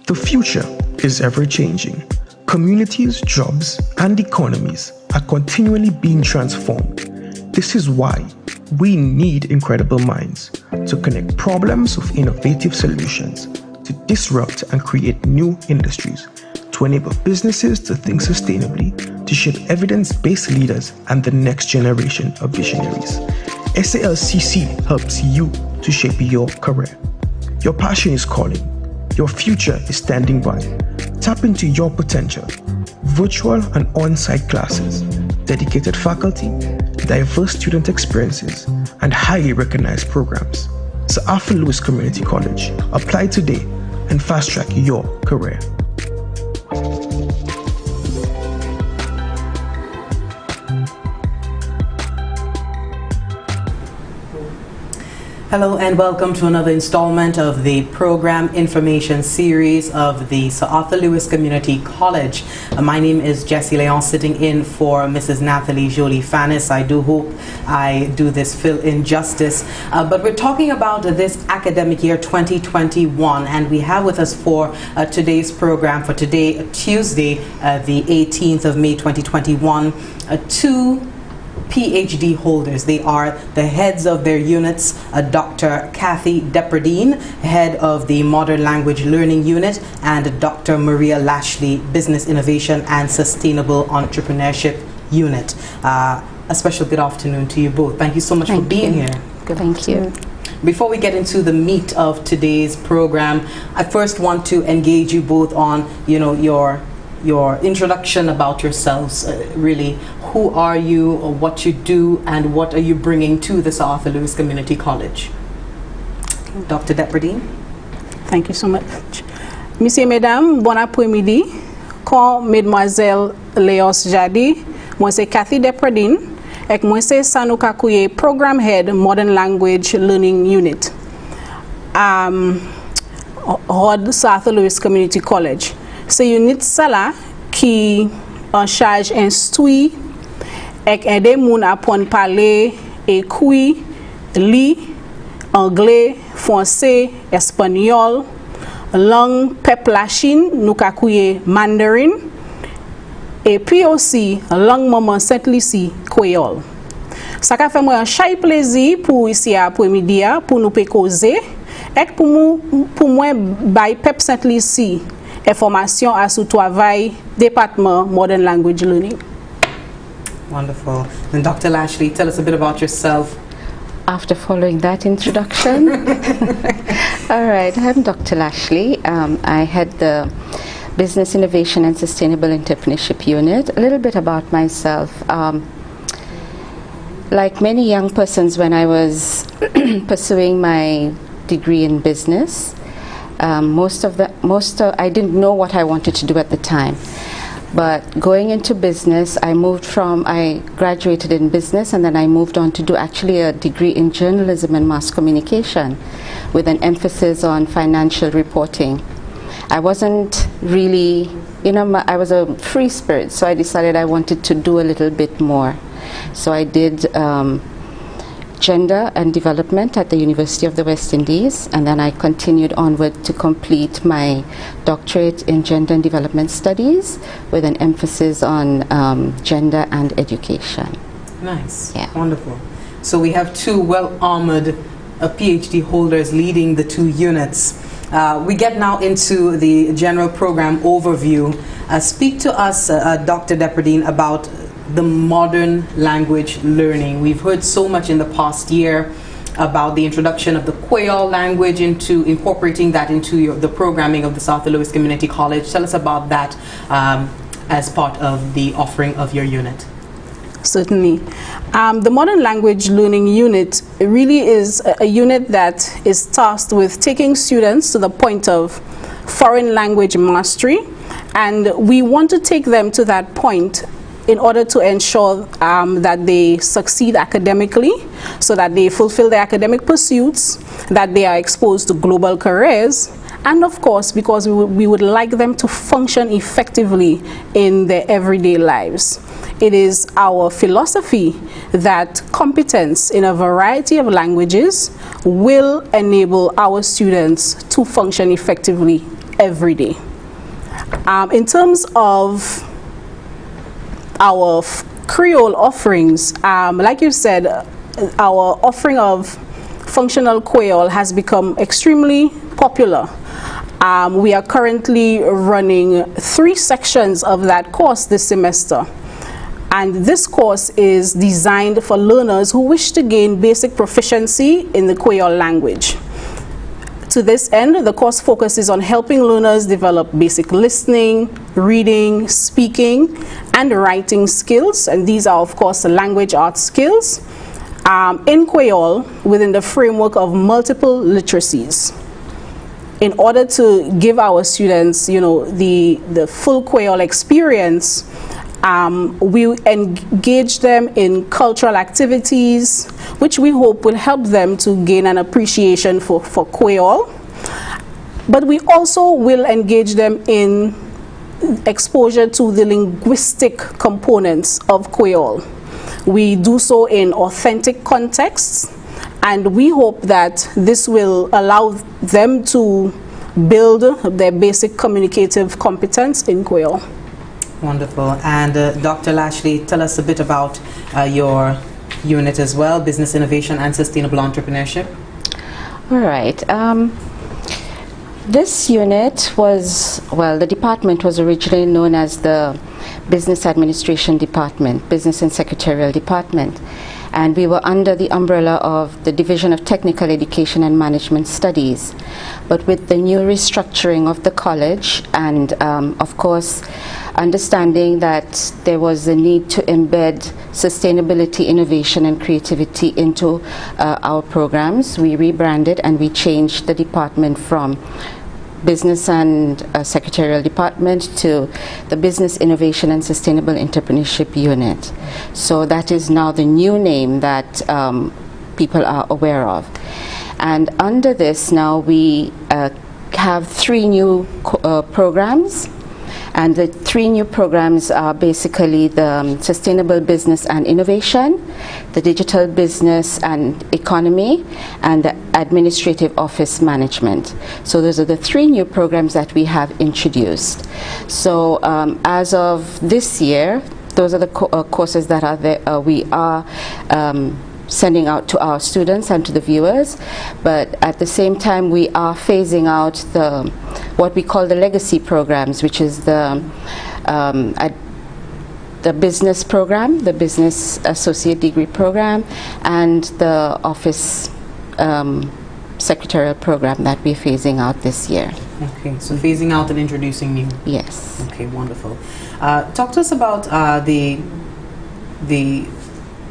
The future is ever-changing. Communities, jobs, and economies are continually being transformed. This is why we need incredible minds to connect problems with innovative solutions, to disrupt and create new industries, to enable businesses to think sustainably, to shape evidence-based leaders and the next generation of visionaries. SALCC helps you to shape your career. Your passion is calling. Your future is standing by. Tap into your potential. Virtual and on-site classes, dedicated faculty, diverse student experiences, and highly recognized programs. So Arthur Lewis Community College. Apply today and fast-track your career. Hello and welcome to another installment of the program information series of the Sir Arthur Lewis Community College. My name is Jessie Leon, sitting in for Mrs. Nathalie Jolie Fannis. I do hope I do this fill-in justice. But we're talking about this academic year 2021, and we have with us for today's program, for today, Tuesday, the 18th of May 2021, two PhD holders. They are the heads of their units, Dr. Kathy Depradine, head of the Modern Language Learning Unit, and Dr. Maria Lashley, Business Innovation and Sustainable Entrepreneurship Unit. A special good afternoon to you both. Thank you so much for being here. Good, thank you. Before we get into the meat of today's program, I first want to engage you both on, your introduction about yourselves, really. Who are you, or what you do, and what are you bringing to the Sir Arthur Lewis Community College? Dr. Depradine. Thank you so much. Monsieur, Mesdames, bon après-midi. Comme Mademoiselle Leos Jadi, moi c'est Kathy Depradine, et moi c'est Sanuka Kuye, Program Head, Modern Language Learning Unit. Hod Sir Arthur Lewis Community College. C'est unit ça qui en charge instruit et aider moun apprendre parler, écrire, lire anglais, français, espagnol, langue peuple la Chine, nous kakouye mandarin, et puis aussi langue maman Saint-Lucie créole. Ça ka fait moi un chai plaisir pour ici après-midi pour nous causer et pour moi by peuple Saint-Lucie information à ce travail département Modern Language Learning. Wonderful. And Dr. Lashley, tell us a bit about yourself. After following that introduction, all right, I'm Dr. Lashley. I head the Business Innovation and Sustainable Entrepreneurship Unit. A little bit about myself. Like many young persons, when I was pursuing my degree in business, I didn't know what I wanted to do at the time. But going into business, I graduated in business, and then I moved on to do actually a degree in journalism and mass communication with an emphasis on financial reporting. I wasn't really, I was a free spirit, so I decided I wanted to do a little bit more. So I did gender and development at the University of the West Indies, and then I continued onward to complete my doctorate in gender and development studies with an emphasis on gender and education. Nice. Yeah. Wonderful. So we have two well-armored PhD holders leading the two units. We get now into the general program overview. Speak to us, Dr. Depradine, about the modern language learning. We've heard so much in the past year about the introduction of the Creole language, into incorporating that into the programming of the Sir Arthur Lewis Community College. Tell us about that as part of the offering of your unit. Certainly. The Modern Language Learning Unit really is a unit that is tasked with taking students to the point of foreign language mastery, and we want to take them to that point in order to ensure that they succeed academically, so that they fulfill their academic pursuits, that they are exposed to global careers, and of course, because we would like them to function effectively in their everyday lives. It is our philosophy that competence in a variety of languages will enable our students to function effectively every day. In terms of our Creole offerings, like you said, our offering of functional Creole has become extremely popular. We are currently running 3 sections of that course this semester. And this course is designed for learners who wish to gain basic proficiency in the Creole language. To this end, the course focuses on helping learners develop basic listening, reading, speaking, and writing skills. And these are, of course, the language arts skills in Creole within the framework of multiple literacies. In order to give our students, you know, the full Creole experience, we engage them in cultural activities, which we hope will help them to gain an appreciation for Creole. But we also will engage them in exposure to the linguistic components of Creole. We do so in authentic contexts, and we hope that this will allow them to build their basic communicative competence in Creole. Wonderful. And Dr. Lashley, tell us a bit about your unit as well, Business Innovation and Sustainable Entrepreneurship. All right. This unit was, well, the department was originally known as the Business Administration Department, Business and Secretarial Department. And we were under the umbrella of the Division of Technical Education and Management Studies. But with the new restructuring of the college and, of course, understanding that there was a need to embed sustainability, innovation, and creativity into our programs, we rebranded and we changed the department from Business and Secretarial Department to the Business Innovation and Sustainable Entrepreneurship Unit. So that is now the new name that people are aware of. And under this now we have 3 new programs. And the 3 new programs are basically the Sustainable Business and Innovation, the Digital Business and Economy, and the Administrative Office Management. So those are the 3 new programs that we have introduced. So as of this year, those are the courses that are there, we are sending out to our students and to the viewers, but at the same time we are phasing out the what we call the legacy programs, which is the business program, the business associate degree program, and the office secretarial program that we're phasing out this year. Okay, so phasing out and introducing new. Yes. Okay, wonderful. Talk to us about the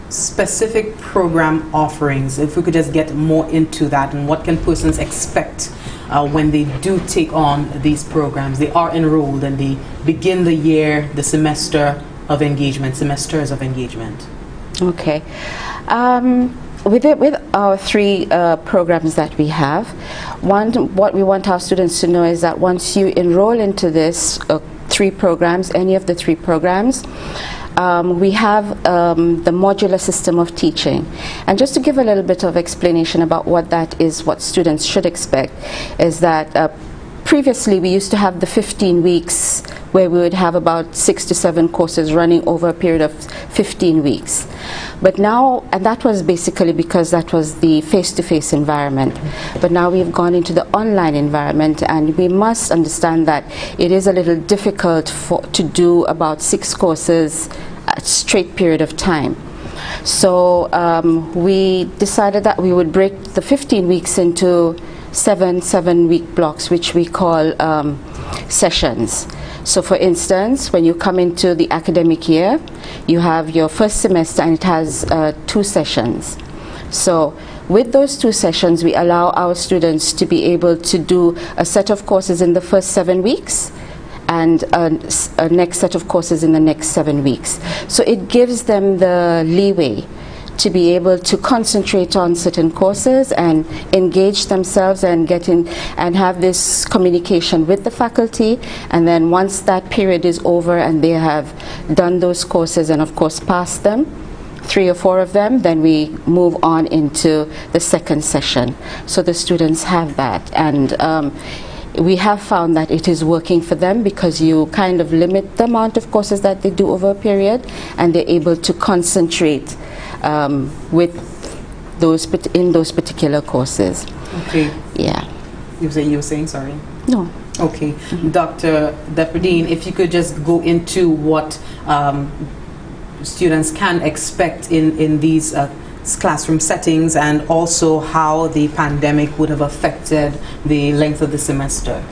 specific program offerings, if we could just get more into that, and what can persons expect when they do take on these programs. They are enrolled and they begin the year, the semesters of engagement. Okay. With our 3 programs that we have, what we want our students to know is that once you enroll into this 3 programs, any of the 3 programs, we have the modular system of teaching. And just to give a little bit of explanation about what that is, what students should expect, is that previously we used to have the 15 weeks where we would have about 6 to 7 courses running over a period of 15 weeks. But now, and that was basically because that was the face-to-face environment. But now we've gone into the online environment, and we must understand that it is a little difficult to do about 6 courses a straight period of time. So we decided that we would break the 15 weeks into 7-week blocks, which we call sessions. So for instance, when you come into the academic year, you have your first semester and it has 2 sessions. So with those 2 sessions, we allow our students to be able to do a set of courses in the first 7 weeks and a next set of courses in the next 7 weeks. So it gives them the leeway to be able to concentrate on certain courses and engage themselves and get in and have this communication with the faculty. And then once that period is over and they have done those courses and of course passed them, 3 or 4 of them, then we move on into the second session. So the students have that. And we have found that it is working for them, because you kind of limit the amount of courses that they do over a period, and they're able to concentrate with in those particular courses. Okay. Yeah. You were saying, sorry? No. Okay. Dr. Depradine, if you could just go into what students can expect in these classroom settings, and also how the pandemic would have affected the length of the semester.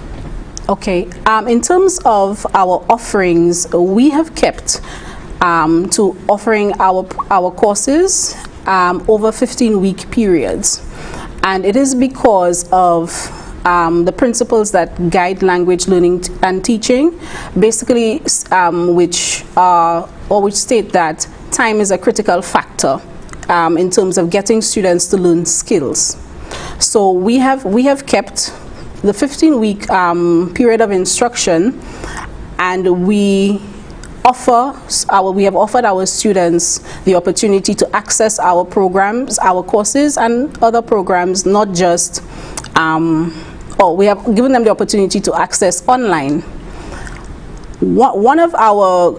Okay. In terms of our offerings, we have kept to offering our courses over 15-week periods, and it is because of the principles that guide language learning and teaching, basically, which state that time is a critical factor in terms of getting students to learn skills. So we have kept the 15-week period of instruction, and we have offered our students the opportunity to access our programs, our courses, and other programs, not just we have given them the opportunity to access online. One of our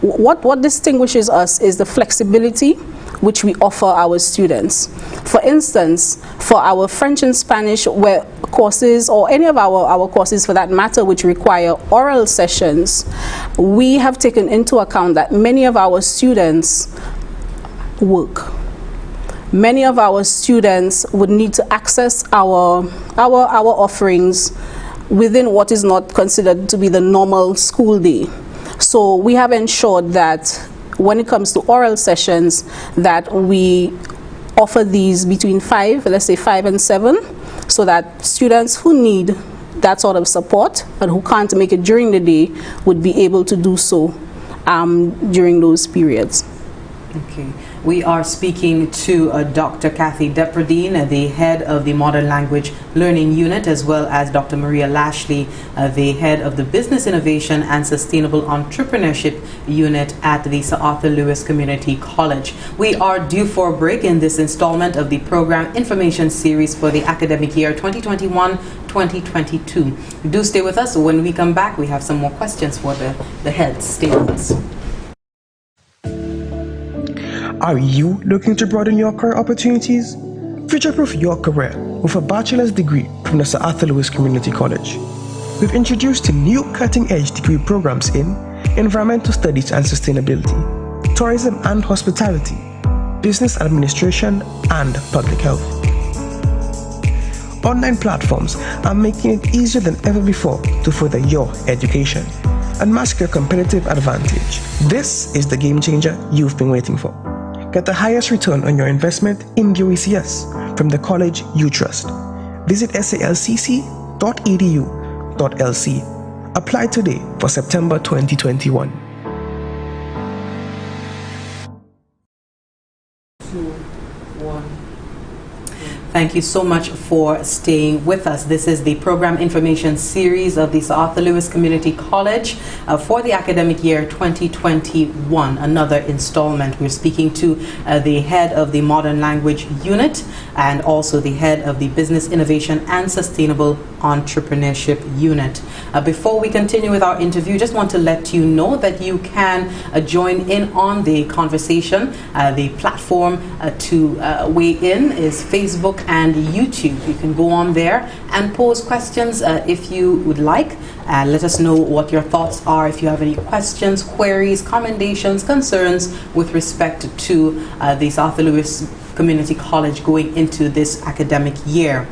what distinguishes us is the flexibility which we offer our students. For instance, for our French and Spanish courses, or any of our courses for that matter, which require oral sessions, we have taken into account that many of our students work. Many of our students would need to access our offerings within what is not considered to be the normal school day. So we have ensured that when it comes to oral sessions, that we offer these between 5, let's say 5 and 7, so that students who need that sort of support and who can't make it during the day would be able to do so during those periods. Okay. We are speaking to Dr. Kathy Depradine, the head of the Modern Language Learning Unit, as well as Dr. Maria Lashley, the head of the Business Innovation and Sustainable Entrepreneurship Unit at the Sir Arthur Lewis Community College. We are due for a break in this installment of the Program Information Series for the academic year 2021-2022. Do stay with us. When we come back, we have some more questions for the heads. Stay with us. Are you looking to broaden your career opportunities? Future-proof your career with a bachelor's degree from the Sir Arthur Lewis Community College. We've introduced new cutting-edge degree programs in Environmental Studies and Sustainability, Tourism and Hospitality, Business Administration, and Public Health. Online platforms are making it easier than ever before to further your education and mask your competitive advantage. This is the game changer you've been waiting for. Get the highest return on your investment in your ECS from the college you trust. Visit salcc.edu.lc. Apply today for September 2021. Thank you so much for staying with us. This is the Program Information Series of the Sir Arthur Lewis Community College for the academic year 2021, another installment. We're speaking to the head of the Modern Language Unit and also the head of the Business Innovation and Sustainable Entrepreneurship Unit. Before we continue with our interview, just want to let you know that you can join in on the conversation. The platform to weigh in is Facebook and YouTube. You can go on there and pose questions if you would like. Let us know what your thoughts are. If you have any questions, queries, commendations, concerns with respect to the Sir Arthur Lewis Community College going into this academic year.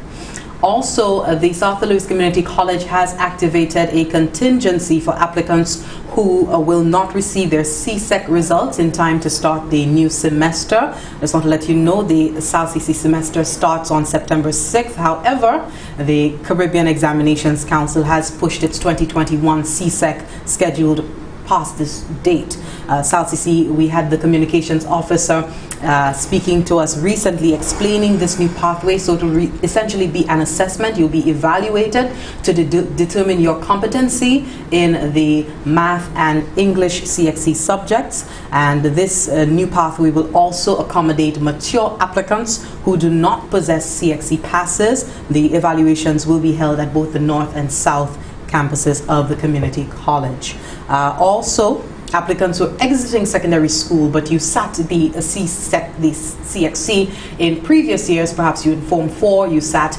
Also, the Sir Arthur Lewis Community College has activated a contingency for applicants who will not receive their SALCC results in time to start the new semester. I just want to let you know the SALCC semester starts on September 6th. However, the Caribbean Examinations Council has pushed its 2021 SALCC scheduled past this date. SALCC, we had the communications officer speaking to us recently, explaining this new pathway. So to essentially be an assessment, you'll be evaluated to determine your competency in the math and English CXC subjects. And this new pathway will also accommodate mature applicants who do not possess CXC passes. The evaluations will be held at both the North and South campuses of the community college. Also, applicants who are exiting secondary school, but you sat the CXC in previous years, perhaps you in Form 4, you sat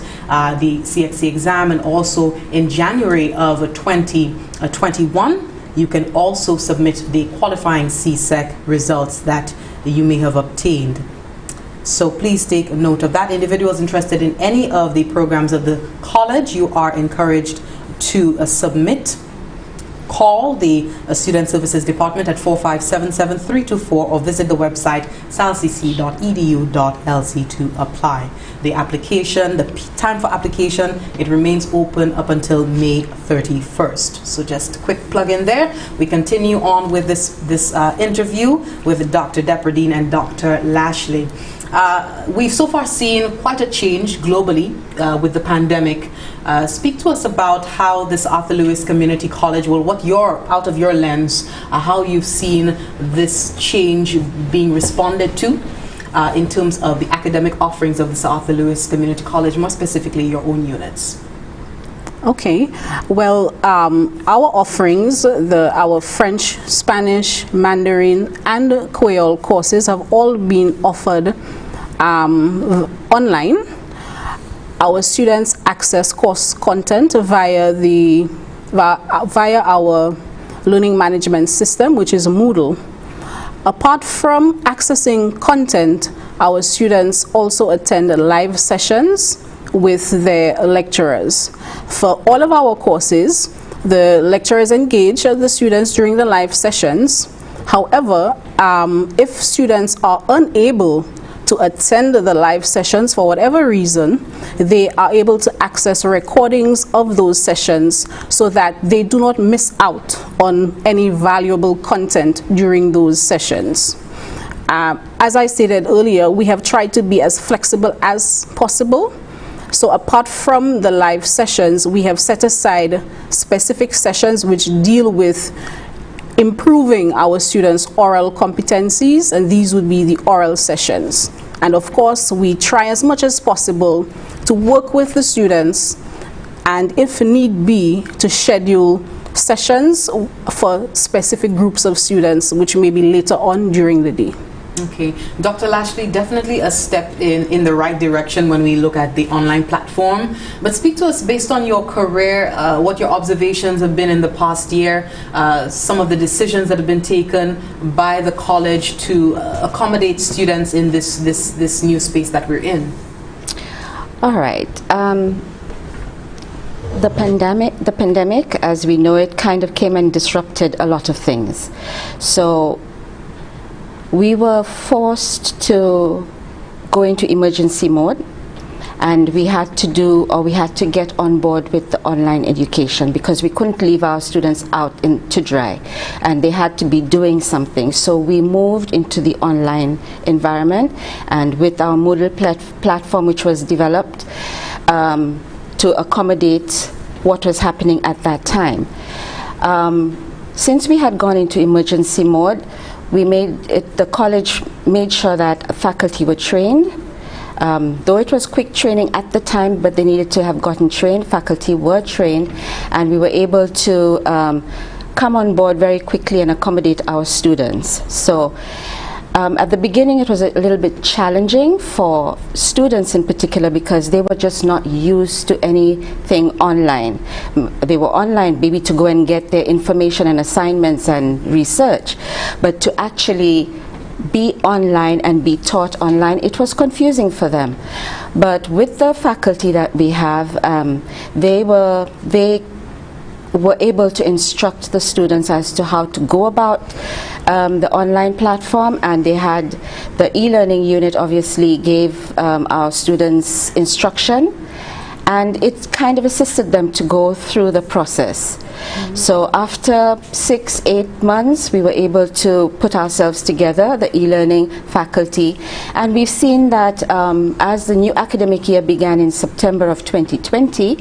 the CXC exam, and also in January of 2021, you can also submit the qualifying CSEC results that you may have obtained. So please take note of that. Individuals interested in any of the programs of the college, you are encouraged to submit. Call the Student Services Department at 4577-324 or visit the website salcc.edu.lc to apply. The application, the time for application, it remains open up until May 31st. So just a quick plug in there. We continue on with this interview with Dr. Depradine and Dr. Lashley. We've so far seen quite a change globally with the pandemic. Speak to us about how this Arthur Lewis Community College, well, out of your lens, how you've seen this change being responded to in terms of the academic offerings of this Arthur Lewis Community College, more specifically your own units. Okay, well, our offerings, our French, Spanish, Mandarin, and Creole courses have all been offered online. Our students access course content via our learning management system, which is Moodle. Apart from accessing content, our students also attend live sessions with their lecturers. For all of our courses, the lecturers engage the students during the live sessions. However, if students are unable to attend the live sessions for whatever reason, they are able to access recordings of those sessions so that they do not miss out on any valuable content during those sessions. As I stated earlier, we have tried to be as flexible as possible. So apart from the live sessions, we have set aside specific sessions which deal with improving our students' oral competencies, and these would be the oral sessions. And of course, we try as much as possible to work with the students, and if need be, to schedule sessions for specific groups of students, which may be later on during the day. Okay, Dr. Lashley, definitely a step in the right direction when we look at the online platform. But speak to us based on your career, what your observations have been in the past year, some of the decisions that have been taken by the college to accommodate students in this new space that we're in. All right. The pandemic, as we know it, kind of came and disrupted a lot of things. So we were forced to go into emergency mode, and we had to get on board with the online education because we couldn't leave our students out to dry, and they had to be doing something. So we moved into the online environment, and with our Moodle platform, which was developed to accommodate what was happening at that time. Since we had gone into emergency mode, the college made sure that faculty were trained. Though it was quick training at the time, but they needed to have gotten trained, faculty were trained, and we were able to come on board very quickly and accommodate our students. So at the beginning it was a little bit challenging for students in particular because they were just not used to anything online. They were online maybe to go and get their information and assignments and research, but to actually be online and be taught online, it was confusing for them. But with the faculty that we have, they were able to instruct the students as to how to go about the online platform, and they had the e-learning unit obviously gave our students instruction, and it kind of assisted them to go through the process. So after 6-8 months, we were able to put ourselves together, the e-learning faculty, and we've seen that as the new academic year began in September of 2020,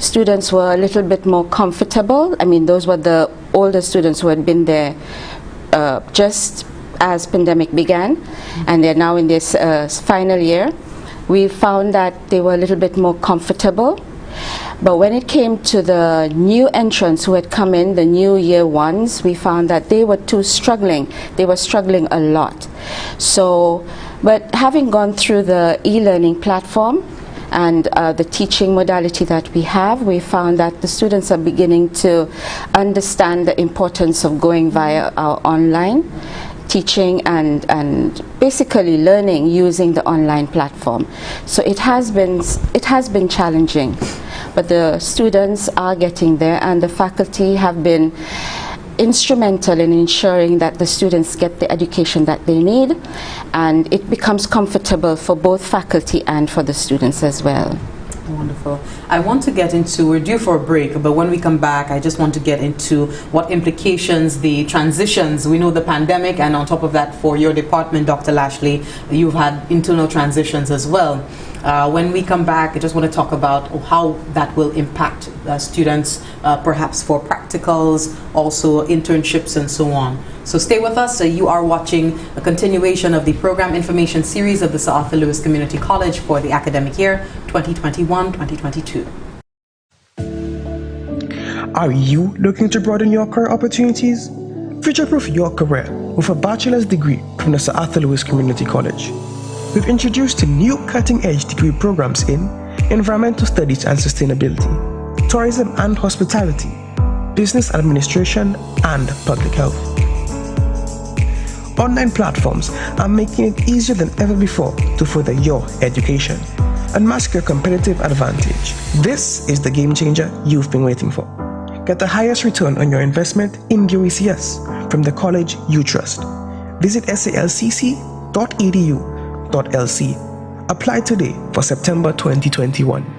students were a little bit more comfortable. I mean, those were the older students who had been there just as pandemic began, and they're now in this final year. We found that they were a little bit more comfortable. But when it came to the new entrants who had come in, the new year ones, we found that they were too struggling. They were struggling a lot. So, but having gone through the e-learning platform and the teaching modality that we have, we found that the students are beginning to understand the importance of going via our online teaching and basically learning using the online platform. So it has been challenging, but the students are getting there, and the faculty have been instrumental in ensuring that the students get the education that they need, and it becomes comfortable for both faculty and for the students as well. Wonderful. I want to get into, we're due for a break, but when we come back, I just want to get into what implications the transitions, we know the pandemic, and on top of that, for your department, Dr. Lashley, you've had internal transitions as well. When we come back, I just want to talk about how that will impact students, perhaps for practicals, also internships and so on. So stay with us. You are watching a continuation of the program information series of the Sir Arthur Lewis Community College for the academic year 2021-2022. Are you looking to broaden your career opportunities? Future-proof your career with a bachelor's degree from the Sir Arthur Lewis Community College. We've introduced new cutting-edge degree programs in Environmental Studies and Sustainability, Tourism and Hospitality, Business Administration, and Public Health. Online platforms are making it easier than ever before to further your education and mask your competitive advantage. This is the game changer you've been waiting for. Get the highest return on your investment in the OECS from the college you trust. Visit salcc.edu.lc. Apply today for September 2021.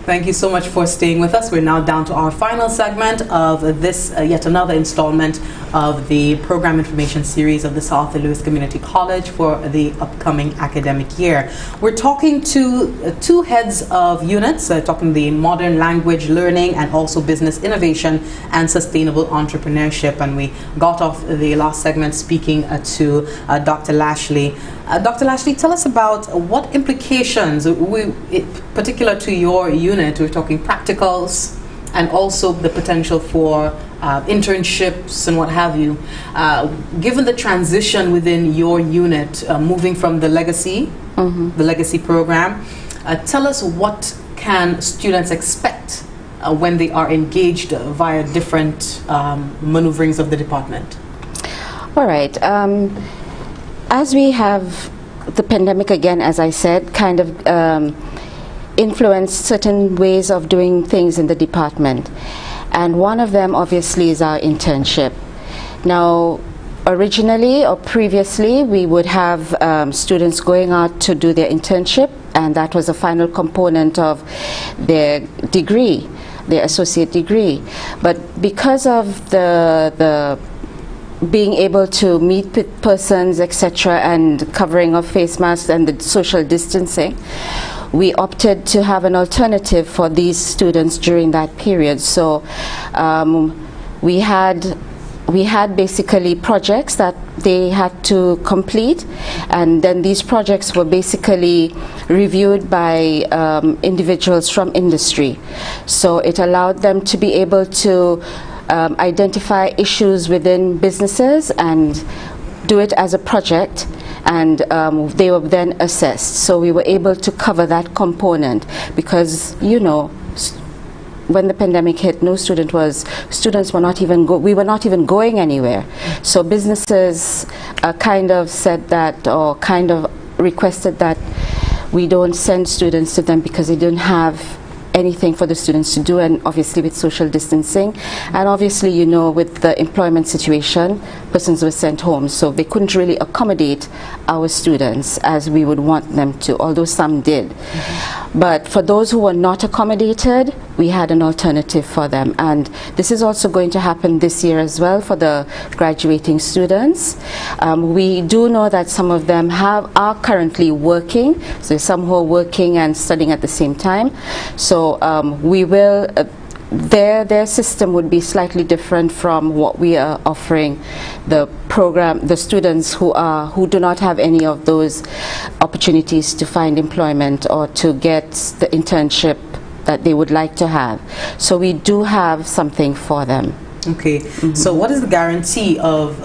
Thank you so much for staying with us. We're now down to our final segment of this, yet another installment of the program information series of the Sir Arthur Lewis Community College for the upcoming academic year. We're talking to two heads of units, talking the modern language learning and also business innovation and sustainable entrepreneurship. And we got off the last segment speaking to Dr. Lashley. Dr. Lashley, tell us about what implications, particular to your unit, we're talking practicals and also the potential for internships and what have you. Given the transition within your unit, moving from the legacy program, tell us what can students expect when they are engaged via different maneuverings of the department? All right. As we have the pandemic again, as I said, kind of influenced certain ways of doing things in the department. And one of them obviously is our internship. Now, originally or previously, we would have students going out to do their internship, and that was a final component of their degree, their associate degree. But because of the being able to meet with persons, etc., and covering of face masks and the social distancing, we opted to have an alternative for these students during that period. So we had basically projects that they had to complete, and then these projects were basically reviewed by individuals from industry. So it allowed them to be able to identify issues within businesses and do it as a project, and they were then assessed. So we were able to cover that component because, you know, when the pandemic hit, students were not even we were not even going anywhere. So businesses kind of said that, or kind of requested that we don't send students to them because they didn't have anything for the students to do, and obviously with social distancing, and obviously, you know, with the employment situation, persons were sent home, so they couldn't really accommodate our students as we would want them to, although some did. But for those who were not accommodated, we had an alternative for them, and this is also going to happen this year as well for the graduating students. We do know that some of them are currently working, so some who are working and studying at the same time. So we will, their system would be slightly different from what we are offering the students who do not have any of those opportunities to find employment or to get the internship that they would like to have. So we do have something for them. Okay, so what is the guarantee of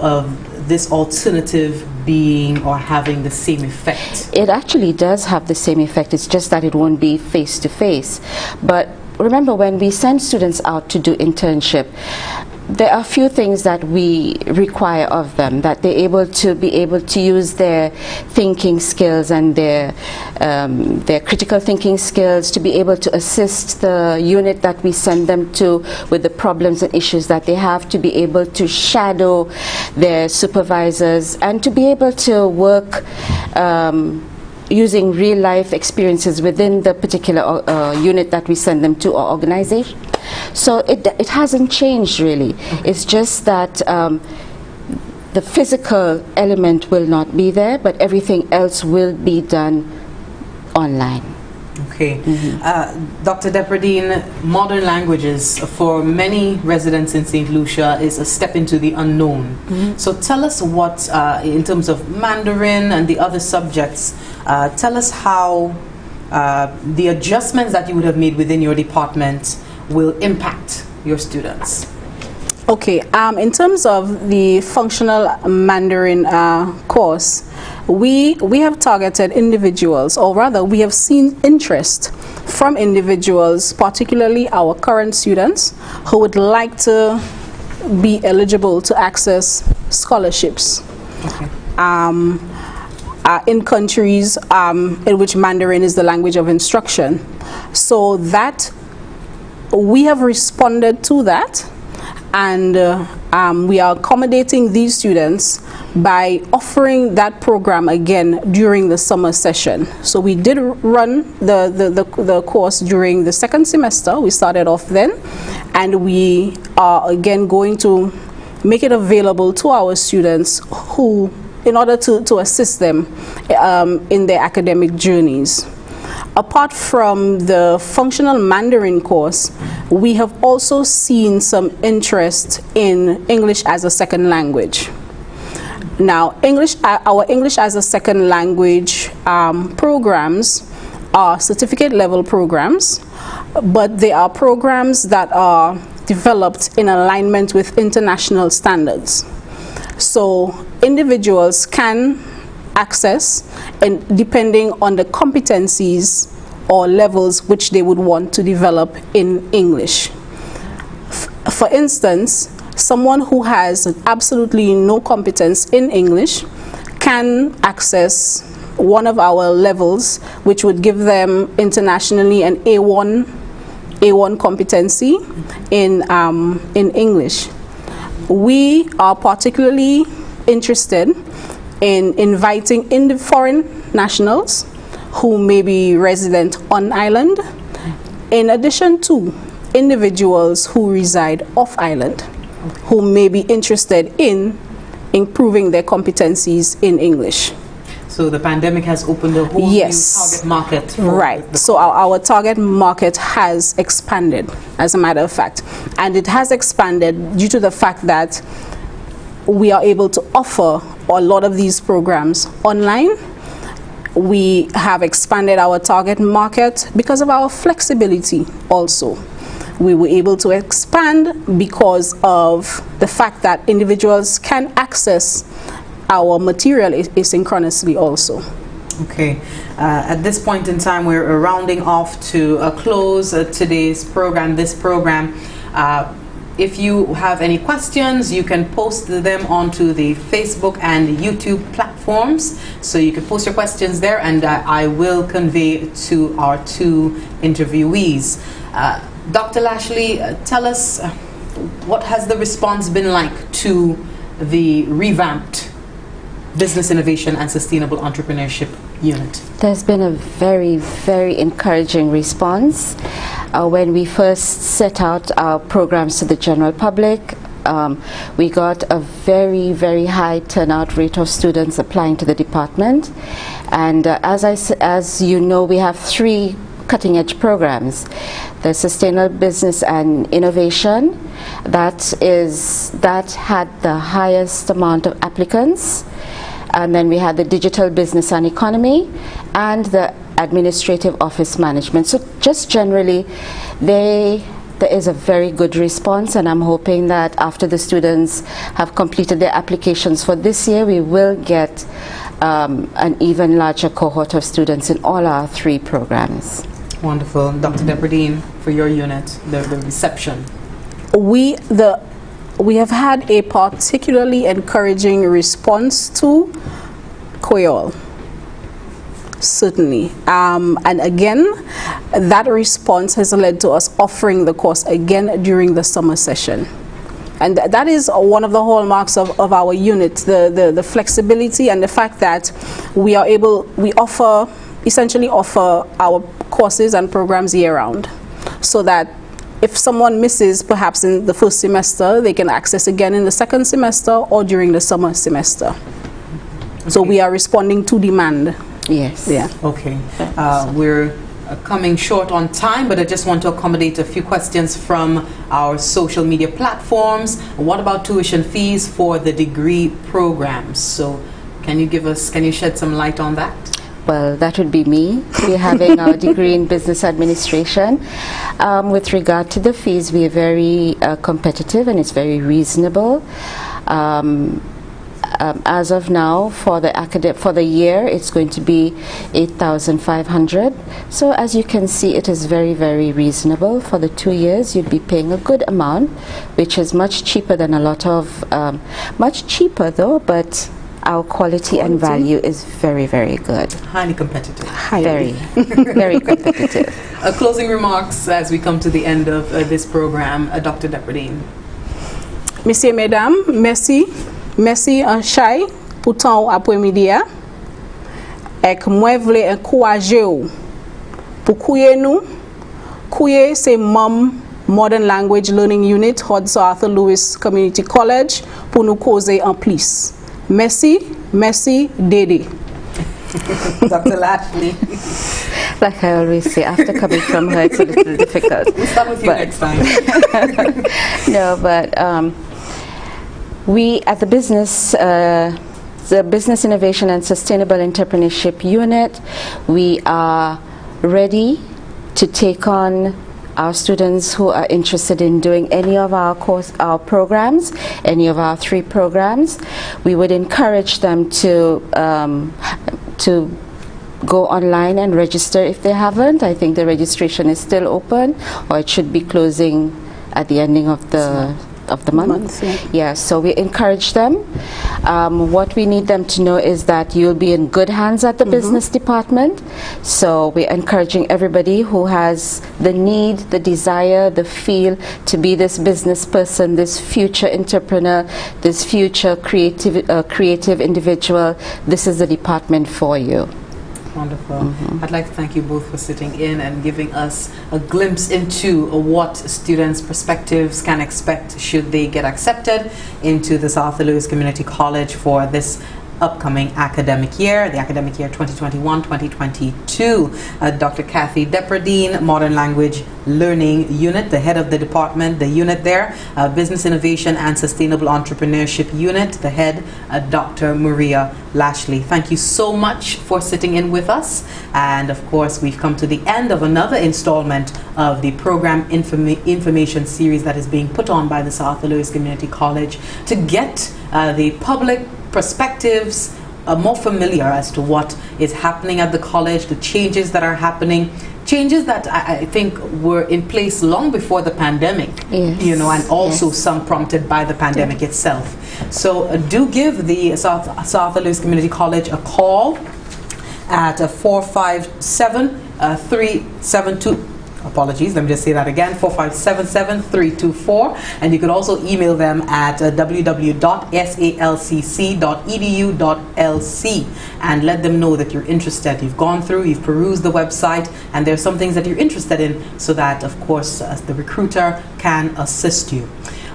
this alternative being or having the same effect? It actually does have the same effect, it's just that it won't be face-to-face. But remember, when we send students out to do internship, there are a few things that we require of them, that they're able to use their thinking skills and their critical thinking skills to be able to assist the unit that we send them to with the problems and issues that they have, to be able to shadow their supervisors, and to be able to work using real life experiences within the particular unit that we send them to or organization. So it hasn't changed really. It's just that the physical element will not be there, but everything else will be done online. Okay. Dr. Depradine, modern languages for many residents in St. Lucia is a step into the unknown. So tell us what, in terms of Mandarin and the other subjects, tell us how the adjustments that you would have made within your department will impact your students. Okay, in terms of the functional Mandarin course, we have targeted individuals, or rather we have seen interest from individuals, particularly our current students, who would like to be eligible to access scholarships. Okay. In countries in which Mandarin is the language of instruction. So that we have responded to that, and we are accommodating these students by offering that program again during the summer session. So we did run the course during the second semester. We started off then, and we are again going to make it available to our students who, in order to assist them in their academic journeys. Apart from the functional Mandarin course, we have also seen some interest in English as a second language. Now, our English as a second language programs are certificate level programs, but they are programs that are developed in alignment with international standards. So individuals can access, and depending on the competencies or levels which they would want to develop in English. For instance, someone who has absolutely no competence in English can access one of our levels, which would give them internationally an A1 competency in English. We are particularly interested in inviting foreign nationals who may be resident on island, in addition to individuals who reside off island, who may be interested in improving their competencies in English. So the pandemic has opened a whole new target market. Right. So our target market has expanded, as a matter of fact. And it has expanded due to the fact that we are able to offer a lot of these programs online. We have expanded our target market because of our flexibility also. We were able to expand because of the fact that individuals can access our material asynchronously also. Okay. At this point in time, we're rounding off to a close today's program, this program. if you have any questions, you can post them onto the Facebook and YouTube platforms. So you can post your questions there, and I will convey to our two interviewees. Dr. Lashley, tell us, what has the response been like to the revamped Business Innovation and Sustainable Entrepreneurship Unit? There's been a very, very encouraging response. When we first set out our programs to the general public, we got a very, very high turnout rate of students applying to the department. And as you know, we have 3 cutting-edge programs. The Sustainable Business and Innovation, that had the highest amount of applicants. And then we had the Digital Business and Economy and the Administrative Office Management. So just generally, there is a very good response, and I'm hoping that after the students have completed their applications for this year, we will get an even larger cohort of students in all our 3 programs. Wonderful. Dr. Depradine, for your unit, the reception. We have had a particularly encouraging response to COIOL, certainly. And again, that response has led to us offering the course again during the summer session. And that is one of the hallmarks of our unit, the flexibility and the fact that we essentially offer our courses and programs year-round, so that if someone misses perhaps in the first semester, they can access again in the second semester or during the summer semester. Okay. So we are responding to demand. Yes. Yeah. Okay. We're coming short on time, but I just want to accommodate a few questions from our social media platforms. What about tuition fees for the degree programs? So can you shed some light on that? Well, that would be me. We're having our degree in business administration. With regard to the fees, we are very competitive, and it's very reasonable. As of now, for the year, it's going to be 8,500. So as you can see, it is very, very reasonable. For the 2 years, you'd be paying a good amount, which is much cheaper than a lot of, much cheaper though, but our quality and value is very, very good. Highly competitive. Very, very competitive. Closing remarks as we come to the end of this program, Dr. Depradine. Messieurs, mesdames, merci en chai pour temps après-midi. Et moi voulais encourager ou pour couiller nous. Couiller c'est Modern Language Learning Unit, Hod Arthur Lewis Community College, pour nous causer en plus. Merci, Dede. Dr. Lashley. Like I always say, after coming from her, it's a little difficult. We'll start with you next time. No, but we at the Business Innovation and Sustainable Entrepreneurship Unit, we are ready to take on our students who are interested in doing any of our programs, any of our 3 programs. We would encourage them to go online and register if they haven't. I think the registration is still open, or it should be closing at the ending of the month. Yeah, so we encourage them. What we need them to know is that you'll be in good hands at the business department. So we're encouraging everybody who has the need, the desire, the feel to be this business person, this future entrepreneur, this future creative individual. This is the department for you. Wonderful. I'd like to thank you both for sitting in and giving us a glimpse into what students' perspectives can expect should they get accepted into the South Lewis Community College for this upcoming academic year, the academic year 2021-2022. Dr. Kathy Depradine, Modern Language Learning Unit, the head of the department, the unit there, Business Innovation and Sustainable Entrepreneurship Unit, the head, Dr. Maria Lashley. Thank you so much for sitting in with us. And of course, we've come to the end of another installment of the program information series that is being put on by the South Lewis Community College to get the public perspectives more familiar as to what is happening at the college, the changes that are happening, changes that I think were in place long before the pandemic, you know, and also some prompted by the pandemic itself. So do give the South Lewis Community College a call at 457-372. Apologies, let me just say that again, 457-7324, and you could also email them at www.salcc.edu.lc and let them know that you're interested. You've gone through, you've perused the website, and there's some things that you're interested in, so that, of course, the recruiter can assist you.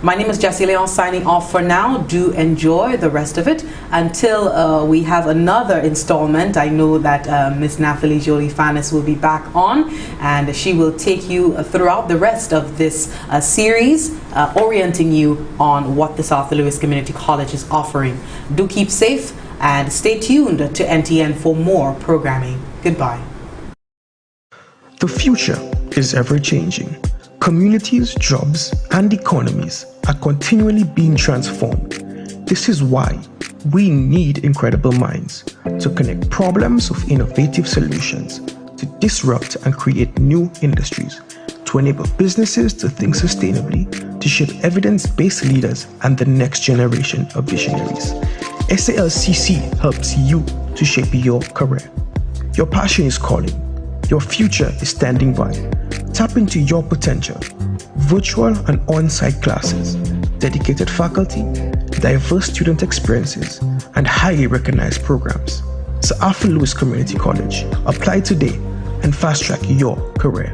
My name is Jessie Leon, signing off for now. Do enjoy the rest of it until we have another installment. I know that Miss Nathalie Jolie Fanis will be back on, and she will take you throughout the rest of this series, orienting you on what the South Lewis Community College is offering. Do keep safe and stay tuned to NTN for more programming. Goodbye. The future is ever-changing. Communities, jobs, and economies are continually being transformed. This is why we need incredible minds to connect problems with innovative solutions, to disrupt and create new industries, to enable businesses to think sustainably, to shape evidence-based leaders and the next generation of visionaries. SALCC helps you to shape your career. Your passion is calling. Your future is standing by. Tap into your potential. Virtual and on-site classes, dedicated faculty, diverse student experiences, and highly recognized programs. South Lewis Community College. Apply today and fast-track your career.